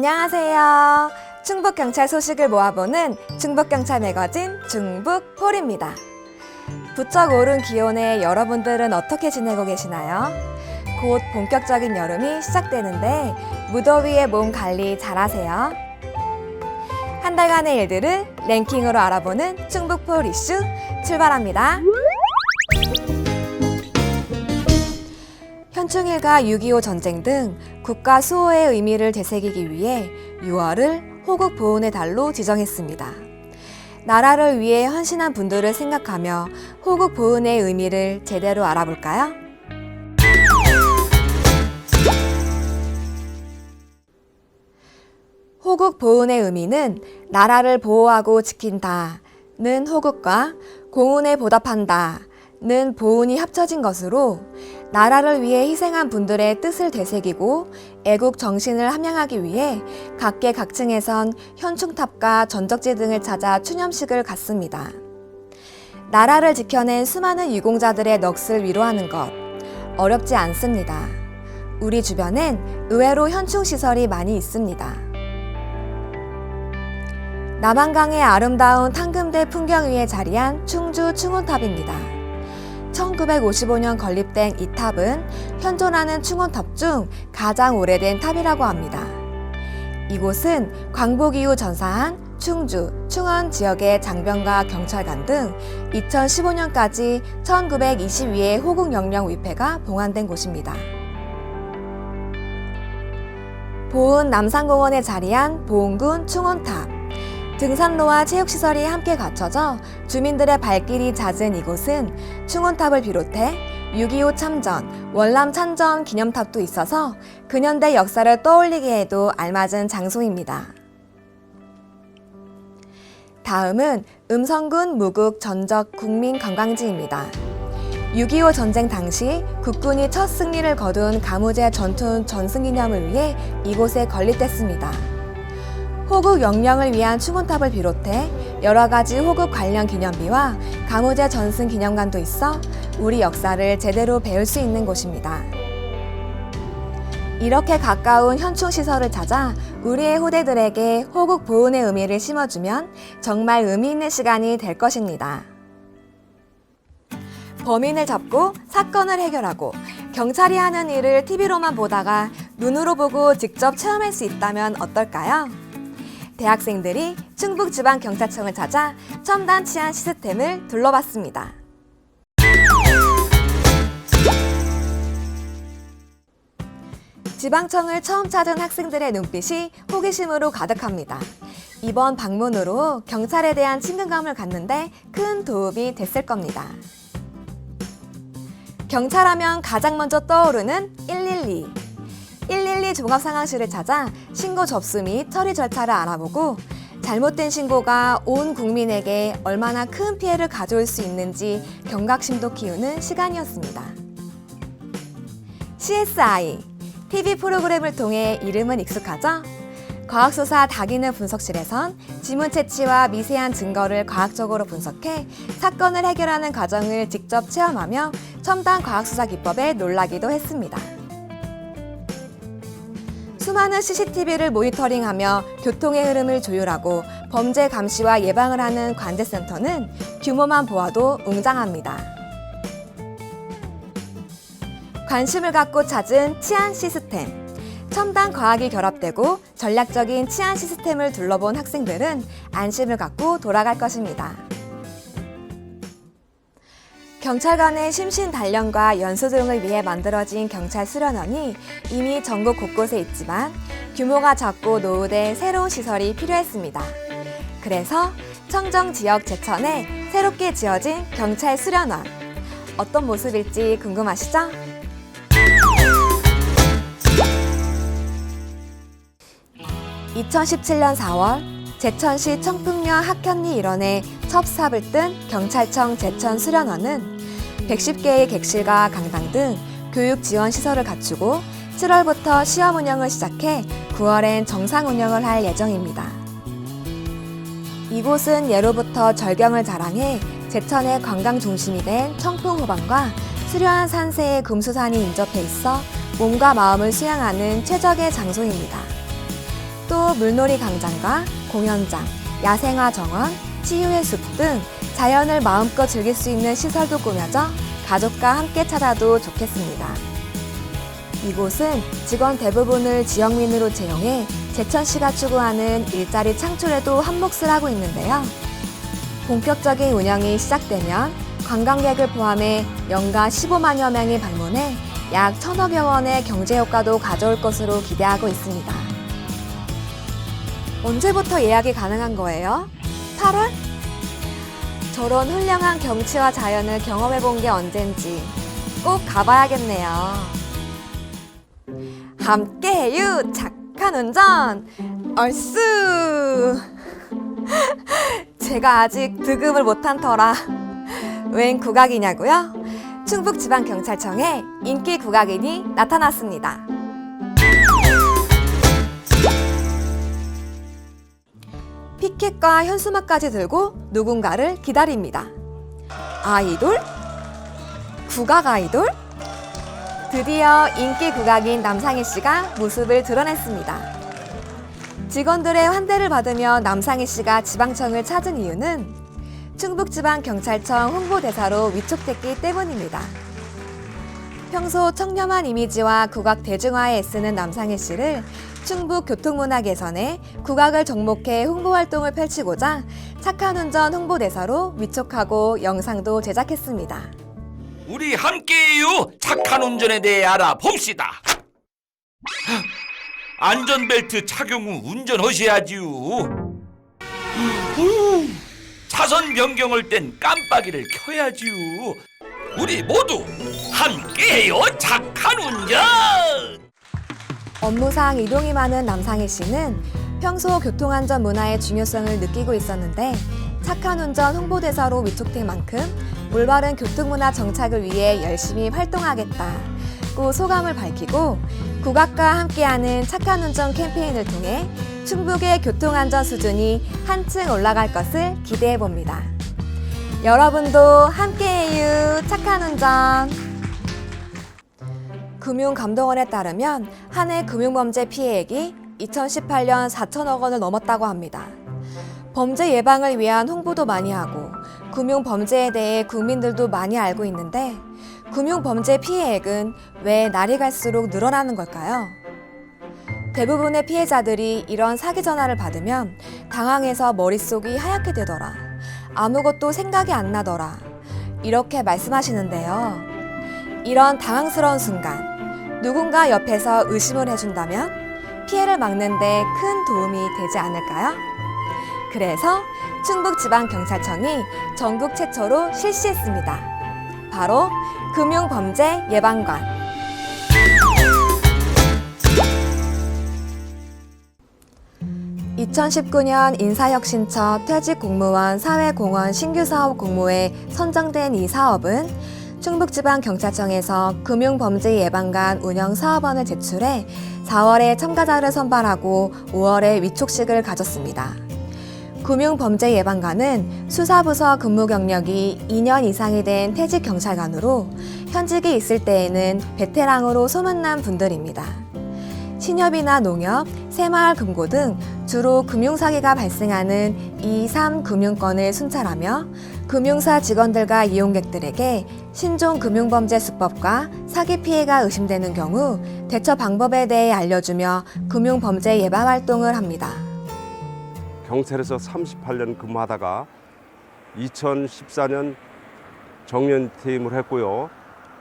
안녕하세요. 충북경찰 소식을 모아보는 충북경찰 매거진 충북폴입니다. 부쩍 오른 기온에 여러분들은 어떻게 지내고 계시나요? 곧 본격적인 여름이 시작되는데 무더위에 몸 관리 잘하세요. 한 달간의 일들을 랭킹으로 알아보는 충북폴 이슈 출발합니다. 현충일과 6.25 전쟁 등 국가 수호의 의미를 되새기기 위해 6월을 호국 보훈의 달로 지정했습니다. 나라를 위해 헌신한 분들을 생각하며 호국 보훈의 의미를 제대로 알아볼까요? 호국 보훈의 의미는 나라를 보호하고 지킨다는 호국과 공훈에 보답한다는 보훈이 합쳐진 것으로 나라를 위해 희생한 분들의 뜻을 되새기고 애국 정신을 함양하기 위해 각계각층에선 현충탑과 전적지 등을 찾아 추념식을 갖습니다. 나라를 지켜낸 수많은 유공자들의 넋을 위로하는 것 어렵지 않습니다. 우리 주변엔 의외로 현충시설이 많이 있습니다. 남한강의 아름다운 탕금대 풍경 위에 자리한 충주 충원탑입니다. 1955년 건립된 이 탑은 현존하는 충원탑 중 가장 오래된 탑이라고 합니다. 이곳은 광복 이후 전사한 충주, 충원 지역의 장병과 경찰관 등 2015년까지 1922의 호국영령 위패가 봉안된 곳입니다. 보은 남산공원에 자리한 보은군 충원탑. 등산로와 체육시설이 함께 갖춰져 주민들의 발길이 잦은 이곳은 충원탑을 비롯해 6.25 참전, 월남 참전 기념탑도 있어서 근현대 역사를 떠올리게 해도 알맞은 장소입니다. 다음은 음성군 무국 전적 국민관광지입니다. 6.25 전쟁 당시 국군이 첫 승리를 거둔 가무제 전투 전승기념을 위해 이곳에 건립됐습니다. 호국 영령을 위한 충원탑을 비롯해 여러 가지 호국 관련 기념비와 가무제 전승 기념관도 있어 우리 역사를 제대로 배울 수 있는 곳입니다. 이렇게 가까운 현충시설을 찾아 우리의 후대들에게 호국 보훈의 의미를 심어주면 정말 의미 있는 시간이 될 것입니다. 범인을 잡고 사건을 해결하고 경찰이 하는 일을 TV로만 보다가 눈으로 보고 직접 체험할 수 있다면 어떨까요? 대학생들이 충북지방경찰청을 찾아 첨단 치안 시스템을 둘러봤습니다. 지방청을 처음 찾은 학생들의 눈빛이 호기심으로 가득합니다. 이번 방문으로 경찰에 대한 친근감을 갖는데 큰 도움이 됐을 겁니다. 경찰하면 가장 먼저 떠오르는 112. 112 종합상황실을 찾아 신고 접수 및 처리 절차를 알아보고 잘못된 신고가 온 국민에게 얼마나 큰 피해를 가져올 수 있는지 경각심도 키우는 시간이었습니다. CSI, TV 프로그램을 통해 이름은 익숙하죠? 과학수사 다기능 분석실에선 지문 채취와 미세한 증거를 과학적으로 분석해 사건을 해결하는 과정을 직접 체험하며 첨단 과학수사 기법에 놀라기도 했습니다. 수많은 CCTV를 모니터링하며 교통의 흐름을 조율하고 범죄 감시와 예방을 하는 관제센터는 규모만 보아도 웅장합니다. 관심을 갖고 찾은 치안 시스템. 첨단 과학이 결합되고 전략적인 치안 시스템을 둘러본 학생들은 안심을 갖고 돌아갈 것입니다. 경찰관의 심신 단련과 연수 등을 위해 만들어진 경찰 수련원이 이미 전국 곳곳에 있지만 규모가 작고 노후된 새로운 시설이 필요했습니다. 그래서 청정 지역 제천에 새롭게 지어진 경찰 수련원. 어떤 모습일지 궁금하시죠? (2017년 4월) 제천시 청풍면 학현리 일원에 첩삽을 뜬 경찰청 제천 수련원은 110개의 객실과 강당 등 교육 지원 시설을 갖추고 7월부터 시험 운영을 시작해 9월엔 정상 운영을 할 예정입니다. 이곳은 예로부터 절경을 자랑해 제천의 관광 중심이 된 청풍호반과 수려한 산세의 금수산이 인접해 있어 몸과 마음을 수양하는 최적의 장소입니다. 또 물놀이 강장과 공연장, 야생화 정원, 치유의 숲 등 자연을 마음껏 즐길 수 있는 시설도 꾸며져 가족과 함께 찾아도 좋겠습니다. 이곳은 직원 대부분을 지역민으로 채용해 제천시가 추구하는 일자리 창출에도 한몫을 하고 있는데요. 본격적인 운영이 시작되면 관광객을 포함해 연간 15만여 명이 방문해 약 1,000억여 원의 경제 효과도 가져올 것으로 기대하고 있습니다. 언제부터 예약이 가능한 거예요? 8월? 저런 훌륭한 경치와 자연을 경험해 본 게 언젠지 꼭 가봐야겠네요. 함께해요 착한 운전! 얼쑤! 제가 아직 득음을 못한 터라 웬 국악이냐고요? 충북지방경찰청에 인기 국악인이 나타났습니다. 피켓과 현수막까지 들고 누군가를 기다립니다. 아이돌? 국악 아이돌? 드디어 인기 국악인 남상희 씨가 모습을 드러냈습니다. 직원들의 환대를 받으며 남상희 씨가 지방청을 찾은 이유는 충북지방경찰청 홍보대사로 위촉됐기 때문입니다. 평소 청렴한 이미지와 국악 대중화에 애쓰는 남상희 씨를 충북교통문화-개선에 국악을 접목해 홍보활동을 펼치고자 착한 운전 홍보대사로 위촉하고 영상도 제작했습니다. 우리 함께해요. 착한 운전에 대해 알아봅시다. 안전벨트 착용 후 운전하셔야지요. 차선 변경할 땐 깜빡이를 켜야지요. 우리 모두 함께해요. 착한 운전. 업무상 이동이 많은 남상희 씨는 평소 교통안전 문화의 중요성을 느끼고 있었는데 착한 운전 홍보대사로 위촉된 만큼 올바른 교통문화 정착을 위해 열심히 활동하겠다고 소감을 밝히고 국악과 함께하는 착한 운전 캠페인을 통해 충북의 교통안전 수준이 한층 올라갈 것을 기대해봅니다. 여러분도 함께해요 착한 운전! 금융감독원에 따르면 한 해 금융범죄 피해액이 2018년 4천억 원을 넘었다고 합니다. 범죄 예방을 위한 홍보도 많이 하고 금융범죄에 대해 국민들도 많이 알고 있는데 금융범죄 피해액은 왜 날이 갈수록 늘어나는 걸까요? 대부분의 피해자들이 이런 사기 전화를 받으면 당황해서 머릿속이 하얗게 되더라. 아무것도 생각이 안 나더라. 이렇게 말씀하시는데요. 이런 당황스러운 순간 누군가 옆에서 의심을 해준다면 피해를 막는 데 큰 도움이 되지 않을까요? 그래서 충북지방경찰청이 전국 최초로 실시했습니다. 바로 금융범죄 예방관. (2019년) 인사혁신처 퇴직공무원 사회공헌 신규사업 공모에 선정된 이 사업은 충북지방경찰청에서 금융범죄 예방관 운영 사업원을 제출해 4월에 참가자를 선발하고 5월에 위촉식을 가졌습니다. 금융범죄 예방관은 수사부서 근무 경력이 2년 이상이 된 퇴직경찰관으로 현직에 있을 때에는 베테랑으로 소문난 분들입니다. 신협이나 농협, 새마을금고 등 주로 금융사기가 발생하는 2, 3 금융권을 순찰하며 금융사 직원들과 이용객들에게 신종 금융범죄 수법과 사기 피해가 의심되는 경우 대처 방법에 대해 알려주며 금융범죄 예방 활동을 합니다. 경찰에서 38년 근무하다가 2014년 정년 퇴임을 했고요.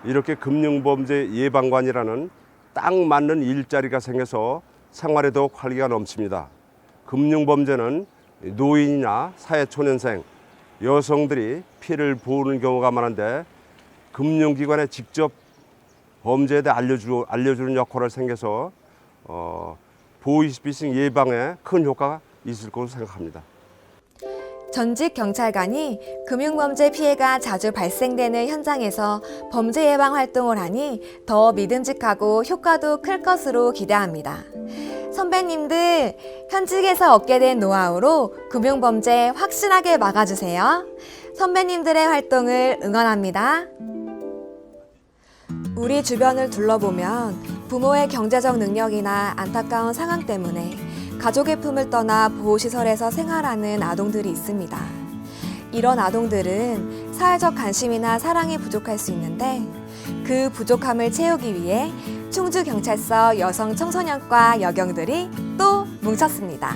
이렇게 금융범죄 예방관이라는 딱 맞는 일자리가 생겨서 생활에 더욱 활기가 넘칩니다. 금융범죄는 노인이나 사회초년생, 여성들이 피해를 보는 경우가 많은데 금융기관에 직접 범죄에 대해 알려주는 역할을 생겨서 보이스피싱 예방에 큰 효과가 있을 것으로 생각합니다. 전직 경찰관이 금융범죄 피해가 자주 발생되는 현장에서 범죄 예방 활동을 하니 더 믿음직하고 효과도 클 것으로 기대합니다. 선배님들, 현직에서 얻게 된 노하우로 금융범죄 확실하게 막아주세요. 선배님들의 활동을 응원합니다. 우리 주변을 둘러보면 부모의 경제적 능력이나 안타까운 상황 때문에 가족의 품을 떠나 보호시설에서 생활하는 아동들이 있습니다. 이런 아동들은 사회적 관심이나 사랑이 부족할 수 있는데 그 부족함을 채우기 위해 충주경찰서 여성청소년과 여경들이 또 뭉쳤습니다.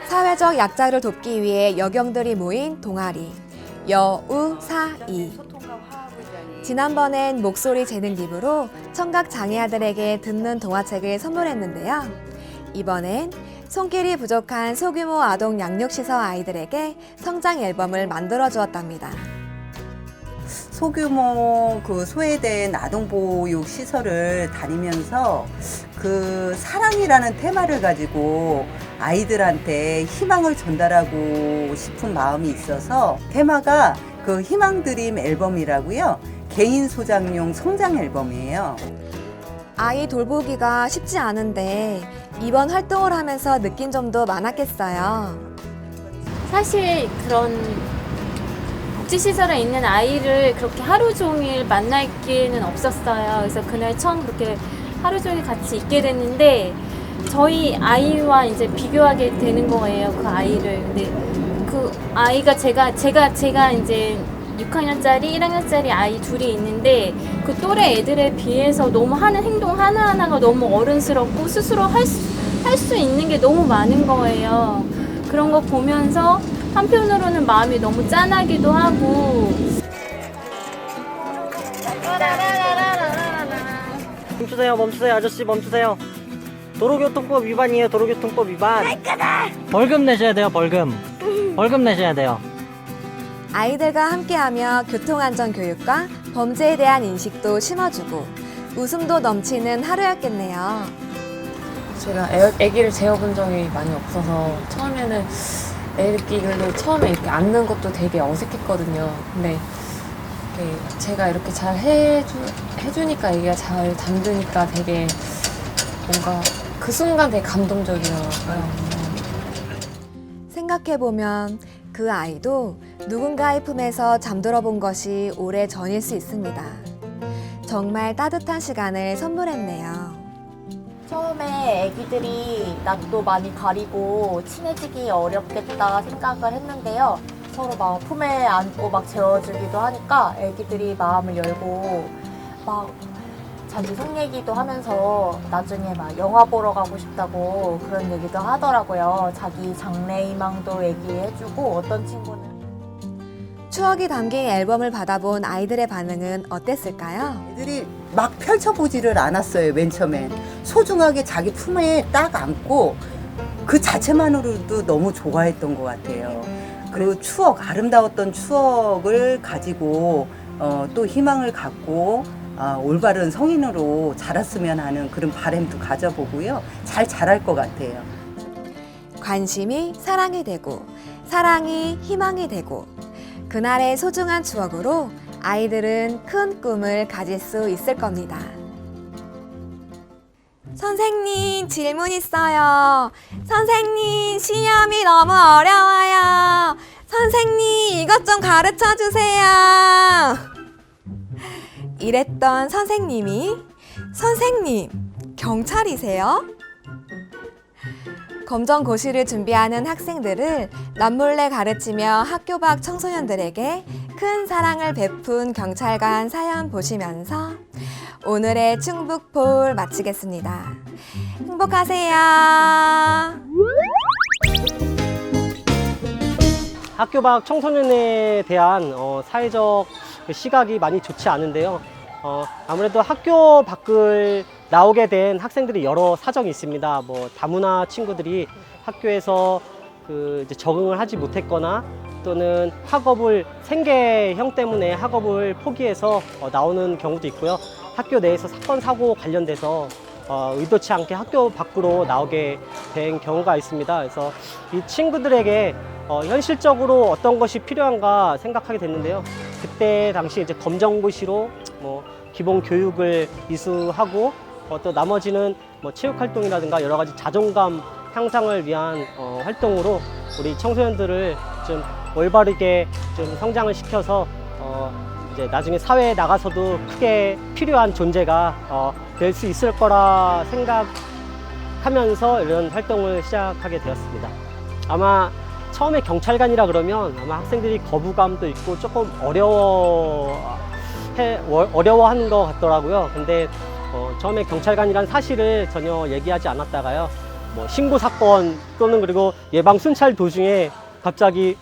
사회적 약자를 돕기 위해 여경들이 모인 동아리 여우사이. 지난번엔 목소리 재능 기부로 청각 장애아들에게 듣는 동화책을 선물했는데요. 이번엔 손길이 부족한 소규모 아동 양육시설 아이들에게 성장 앨범을 만들어 주었답니다. 소규모 그 소외된 아동보육 시설을 다니면서 그 사랑이라는 테마를 가지고 아이들한테 희망을 전달하고 싶은 마음이 있어서 테마가 그 희망드림 앨범이라고요. 개인 소장용 성장 앨범이에요. 아이 돌보기가 쉽지 않은데 이번 활동을 하면서 느낀 점도 많았겠어요. 사실 그런 복지시설에 있는 아이를 그렇게 하루 종일 만날 기회는 없었어요. 그래서 그날 처음 그렇게 하루 종일 같이 있게 됐는데 저희 아이와 이제 비교하게 되는 거예요. 그 아이를. 근데 그 아이가 제가 이제 6학년짜리, 1학년짜리 아이 둘이 있는데 그 또래 애들에 비해서 너무 하는 행동 하나하나가 너무 어른스럽고 스스로 할 수 있는 게 너무 많은 거예요. 그런 거 보면서 한편으로는 마음이 너무 짠하기도 하고. 멈추세요, 아저씨 멈추세요. 도로교통법 위반이에요, 도로교통법 위반. 벌금 내셔야 돼요, 벌금 내셔야 돼요. 아이들과 함께하며 교통안전 교육과 범죄에 대한 인식도 심어주고 웃음도 넘치는 하루였겠네요. 제가 아기를 재워본 적이 많이 없어서 처음에는 애기를 처음에 이렇게 안는 것도 되게 어색했거든요. 근데 이렇게 제가 이렇게 잘 해주니까 애기가 잘 잠드니까 되게 뭔가 그 순간 되게 감동적이더라고요. 생각해보면 그 아이도 누군가의 품에서 잠들어 본 것이 오래 전일 수 있습니다. 정말 따뜻한 시간을 선물했네요. 처음에 애기들이 낯도 많이 가리고 친해지기 어렵겠다 생각을 했는데요. 서로 막 품에 안고 막 재워주기도 하니까 애기들이 마음을 열고 막 자기 속 얘기도 하면서 나중에 막 영화 보러 가고 싶다고 그런 얘기도 하더라고요. 자기 장래 희망도 얘기해주고 어떤 친구는 추억이 담긴 앨범을 받아본 아이들의 반응은 어땠을까요? 애들이 막 펼쳐보지를 않았어요. 맨 처음엔 소중하게 자기 품에 딱 안고 그 자체만으로도 너무 좋아했던 것 같아요. 그 추억, 아름다웠던 추억을 가지고 또 희망을 갖고 올바른 성인으로 자랐으면 하는 그런 바람도 가져보고요. 잘 자랄 것 같아요. 관심이 사랑이 되고 사랑이 희망이 되고 그날의 소중한 추억으로 아이들은 큰 꿈을 가질 수 있을 겁니다. 선생님, 질문 있어요. 선생님, 시험이 너무 어려워요. 선생님, 이것 좀 가르쳐 주세요. 이랬던 선생님이 선생님, 경찰이세요? 검정고시를 준비하는 학생들을 남몰래 가르치며 학교 밖 청소년들에게 큰 사랑을 베푼 경찰관 사연 보시면서 오늘의 충북포울 마치겠습니다. 행복하세요. 학교 밖 청소년에 대한 사회적 시각이 많이 좋지 않은데요. 아무래도 학교 밖을 나오게 된 학생들이 여러 사정이 있습니다. 뭐 다문화 친구들이 학교에서 이제 적응을 하지 못했거나 또는 학업을 생계형 때문에 학업을 포기해서 나오는 경우도 있고요. 학교 내에서 사건 사고 관련돼서 의도치 않게 학교 밖으로 나오게 된 경우가 있습니다. 그래서 이 친구들에게 현실적으로 어떤 것이 필요한가 생각하게 됐는데요. 그때 당시 이제 검정고시로 뭐 기본 교육을 이수하고 또 나머지는 뭐 체육 활동이라든가 여러 가지 자존감 향상을 위한 활동으로 우리 청소년들을 좀 올바르게 좀 성장을 시켜서 이제 나중에 사회에 나가서도 크게 필요한 존재가 될 수 있을 거라 생각하면서 이런 활동을 시작하게 되었습니다. 아마 처음에 경찰관이라 그러면 아마 학생들이 거부감도 있고 조금 어려워하는 것 같더라고요. 근데 처음에 경찰관이란 사실을 전혀 얘기하지 않았다가요. 뭐 신고 사건 또는 그리고 예방 순찰 도중에 갑자기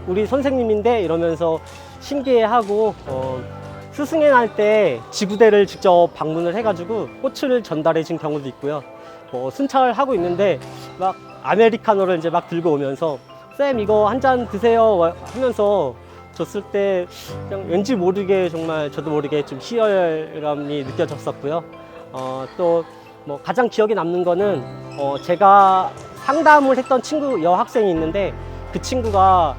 우리 선생님인데 이러면서 신기해하고 스승의 날 때 지구대를 직접 방문을 해가지고 꽃을 전달해 준 경우도 있고요. 순찰하고 있는데 막 아메리카노를 이제 막 들고 오면서 쌤 이거 한 잔 드세요 하면서 줬을 때 그냥 왠지 모르게 정말 저도 모르게 좀 희열감이 느껴졌었고요. 또 뭐 가장 기억에 남는 거는 제가 상담을 했던 친구 여학생이 있는데 그 친구가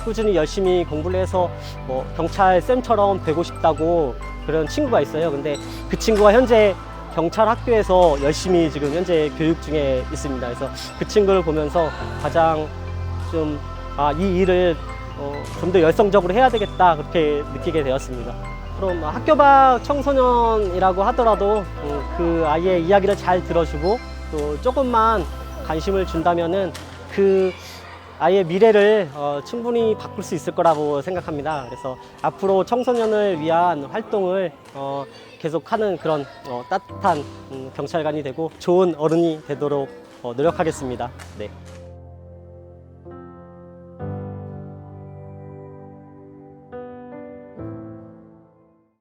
꾸준히 열심히 공부를 해서 뭐 경찰 쌤처럼 되고 싶다고 그런 친구가 있어요. 근데 그 친구가 현재 경찰 학교에서 열심히 지금 현재 교육 중에 있습니다. 그래서 그 친구를 보면서 가장 좀 이 일을 좀 더 열성적으로 해야 되겠다 그렇게 느끼게 되었습니다. 그럼 학교 밖 청소년이라고 하더라도 그 아이의 이야기를 잘 들어주고 또 조금만 관심을 준다면은 그 아이의 미래를 충분히 바꿀 수 있을 거라고 생각합니다. 그래서 앞으로 청소년을 위한 활동을 계속하는 그런 따뜻한 경찰관이 되고 좋은 어른이 되도록 노력하겠습니다. 네.